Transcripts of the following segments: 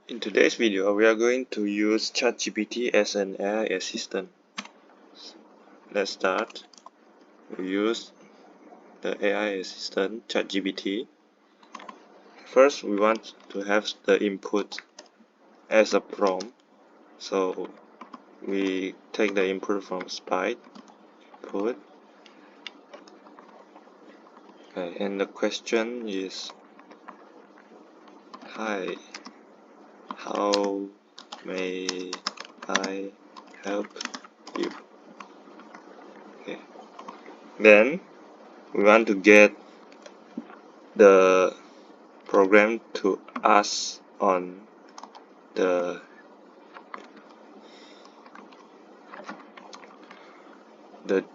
In today's video, we are going to use ChatGPT as an AI assistant. Let's start. We use the AI assistant ChatGPT. First, we want to have the input as a prompt. So we take the input from sprite.input. Okay, and the question is, hi, how may I help you? Okay. Then we want to get the program to ask on the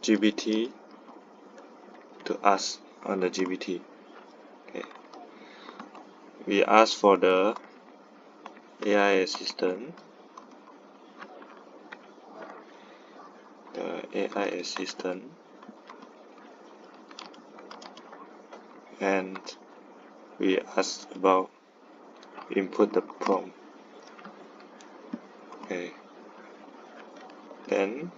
GPT to ask on the GPT. Okay. We ask for the AI assistant. And we ask about input the prompt. Okay. Then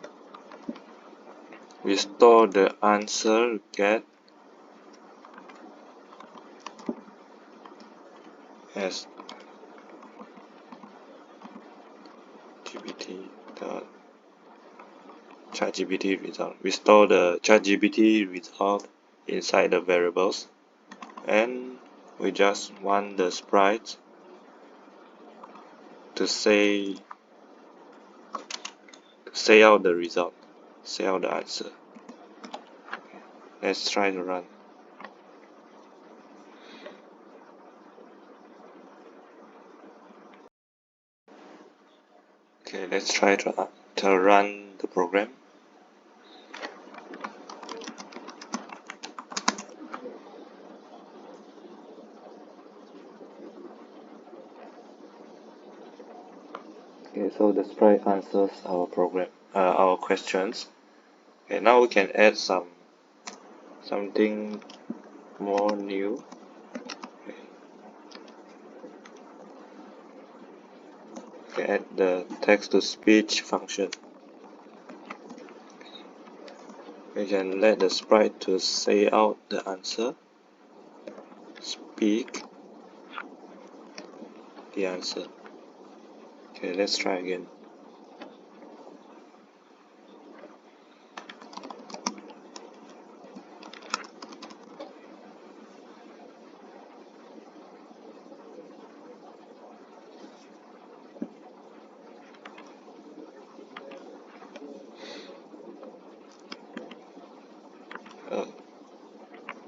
we store the answer get as gpt.chatGPT result. We store the ChatGPT result inside the variables, and we just want the sprite to say out the result, say out the answer. Let's try to run. Okay, let's try to run the program. Okay, so the sprite answers our our questions. Okay, now we can add something more new. Okay, add the text-to-speech function. We can let the sprite to say out the answer, speak the answer. Okay, let's try again.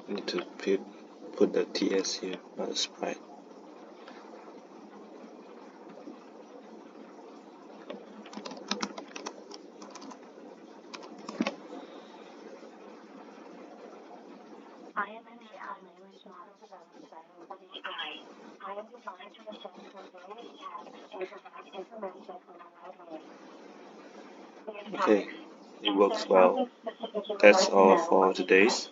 Need to put the ts here, not the sprite. I am an AI language model developed by OpenAI. I am designed to respond to various tasks and provide information on a wide range. Okay, it works well. That's all for today's.